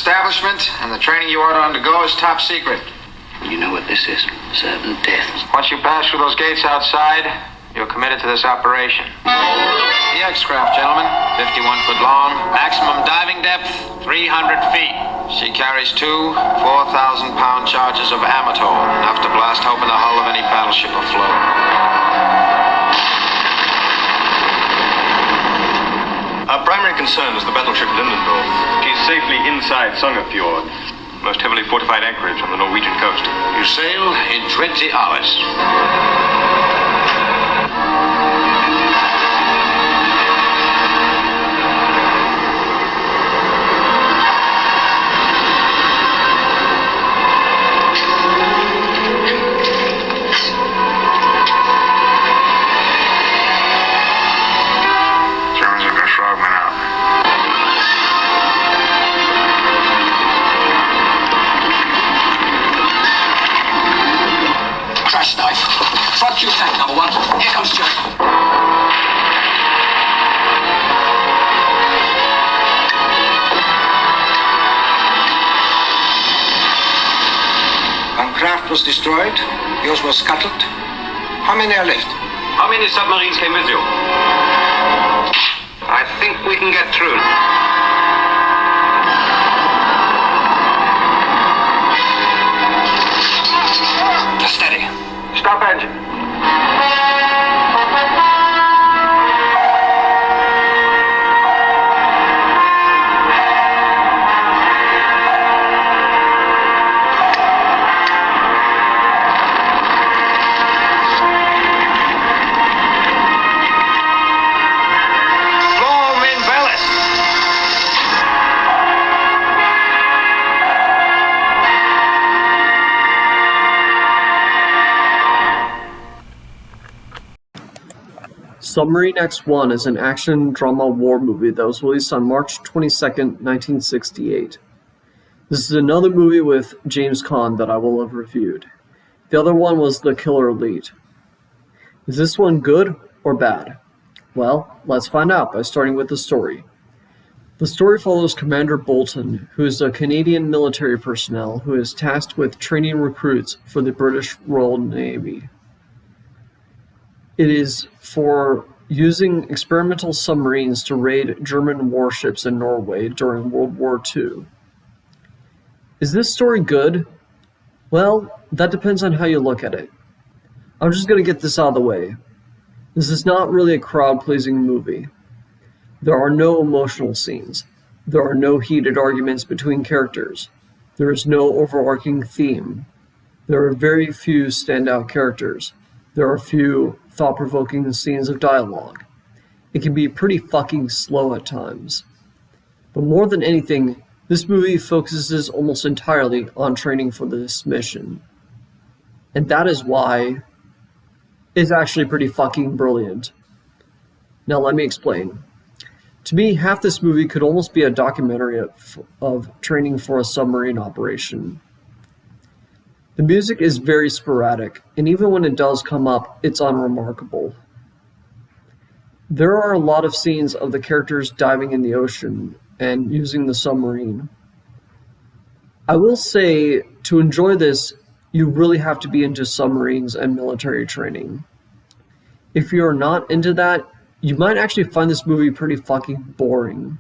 establishment, and the training you are to undergo is top secret. You know what this is? Certain death. Once you pass through those gates outside, you're committed to this operation. The X-craft, gentlemen, 51 foot long, maximum diving depth, 300 feet. She carries two 4,000-pound charges of amatol, enough to blast open the hull of any battleship afloat. Our primary concern is the battleship Lindendorf. She's safely inside Sogafjord, most heavily fortified anchorage on the Norwegian coast. You sail in 20 hours. Front Q-tank, number one. Here comes Jerry. One craft was destroyed. Yours was scuttled. How many are left? How many submarines came with you? I think we can get through. Steady. Stop engine. Submarine X-1 is an action drama war movie that was released on March 22nd, 1968. This is another movie with James Caan that I will have reviewed. The other one was The Killer Elite. Is this one good or bad? Well, let's find out by starting with the story. The story follows Commander Bolton, who is a Canadian military personnel who is tasked with training recruits for the British Royal Navy. It is for using experimental submarines to raid German warships in Norway during World War II. Is this story good? Well, that depends on how you look at it. I'm just going to get this out of the way. This is not really a crowd-pleasing movie. There are no emotional scenes. There are no heated arguments between characters. There is no overarching theme. There are very few standout characters. There are few thought-provoking scenes of dialogue. It can be pretty fucking slow at times. But more than anything, this movie focuses almost entirely on training for this mission. And that is why it's actually pretty fucking brilliant. Now let me explain. To me, half this movie could almost be a documentary of training for a submarine operation. The music is very sporadic, and even when it does come up, it's unremarkable. There are a lot of scenes of the characters diving in the ocean and using the submarine. I will say, to enjoy this, you really have to be into submarines and military training. If you're not into that, you might actually find this movie pretty fucking boring.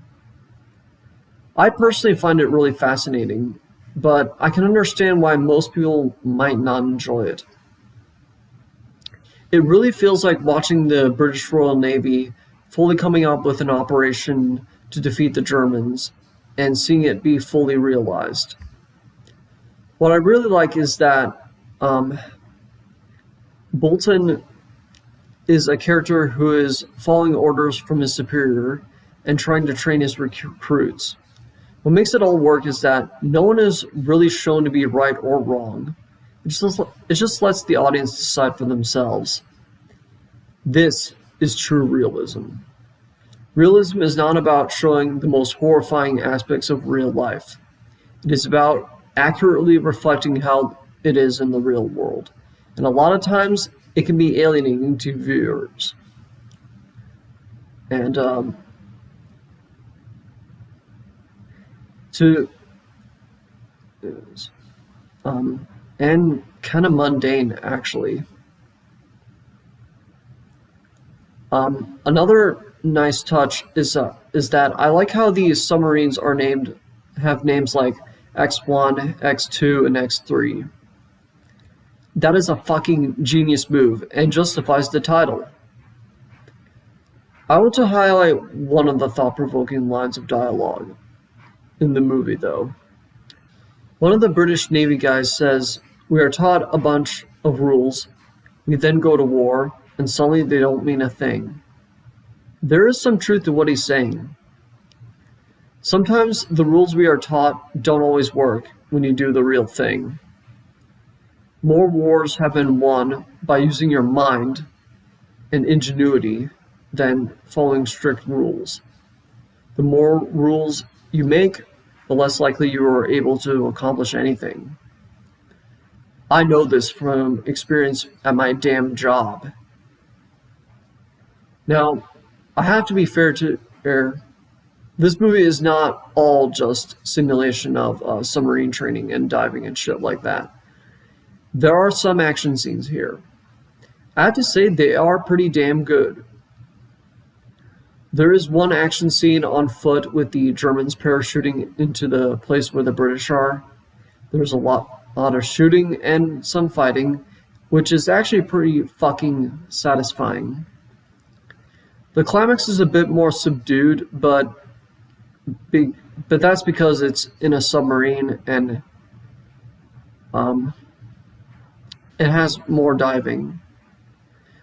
I personally find it really fascinating, but I can understand why most people might not enjoy it. It really feels like watching the British Royal Navy fully coming up with an operation to defeat the Germans and seeing it be fully realized. What I really like is that Bolton is a character who is following orders from his superior and trying to train his recruits. What makes it all work is that no one is really shown to be right or wrong. It just lets the audience decide for themselves. This is true realism. Realism is not about showing the most horrifying aspects of real life. It is about accurately reflecting how it is in the real world. And a lot of times, it can be alienating to viewers. And and kind of mundane, actually. Another nice touch is that I like how these submarines have names like X-1, X-2, and X-3. That is a fucking genius move and justifies the title. I want to highlight one of the thought-provoking lines of dialogue in the movie, though. One of the British Navy guys says, "We are taught a bunch of rules, we then go to war, and suddenly they don't mean a thing." There is some truth to what he's saying. Sometimes the rules we are taught don't always work when you do the real thing. More wars have been won by using your mind and ingenuity than following strict rules. The more rules you make, the less likely you are able to accomplish anything. I know this from experience at my damn job. Now, I have to be fair to Air. This movie is not all just simulation of submarine training and diving and shit like that. There are some action scenes here. I have to say they are pretty damn good. There is one action scene on foot with the Germans parachuting into the place where the British are. There's a lot of shooting and some fighting, which is actually pretty fucking satisfying. The climax is a bit more subdued, but that's because it's in a submarine and it has more diving.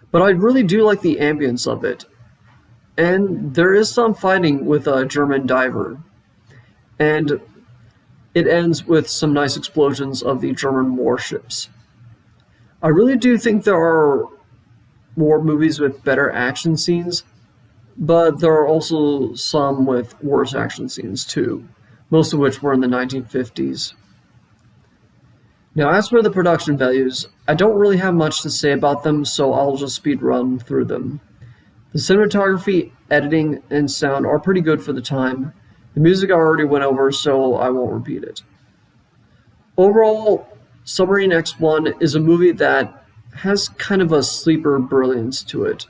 But I really do like the ambience of it. And there is some fighting with a German diver. And it ends with some nice explosions of the German warships. I really do think there are more movies with better action scenes, but there are also some with worse action scenes too, most of which were in the 1950s. Now, as for the production values, I don't really have much to say about them, so I'll just speed run through them. The cinematography, editing, and sound are pretty good for the time. The music I already went over, so I won't repeat it. Overall, Submarine X-1 is a movie that has kind of a sleeper brilliance to it.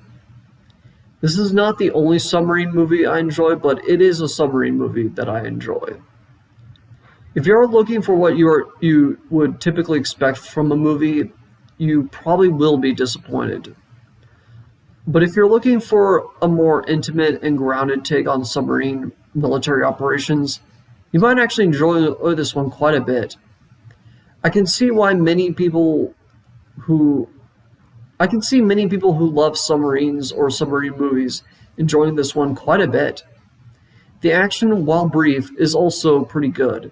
This is not the only submarine movie I enjoy, but it is a submarine movie that I enjoy. If you're looking for what you would typically expect from a movie, you probably will be disappointed. But if you're looking for a more intimate and grounded take on submarine military operations, you might actually enjoy this one quite a bit. I can see many people who love submarines or submarine movies enjoying this one quite a bit. The action, while brief, is also pretty good.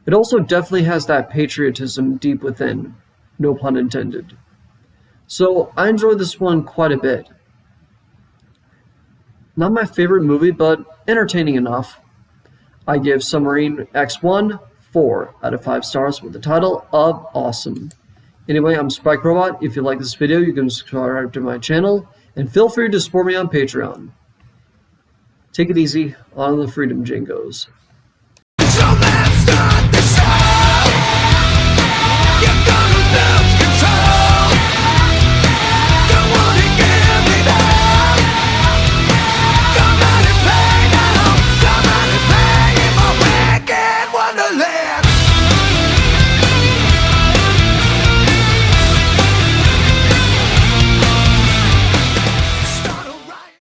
It also definitely has that patriotism deep within, no pun intended. So I enjoyed this one quite a bit. Not my favorite movie, but entertaining enough. I give Submarine X-1 4 out of 5 stars with the title of Awesome. Anyway, I'm Spike Robot. If you like this video, you can subscribe to my channel, and feel free to support me on Patreon. Take it easy, on the Freedom Jingos.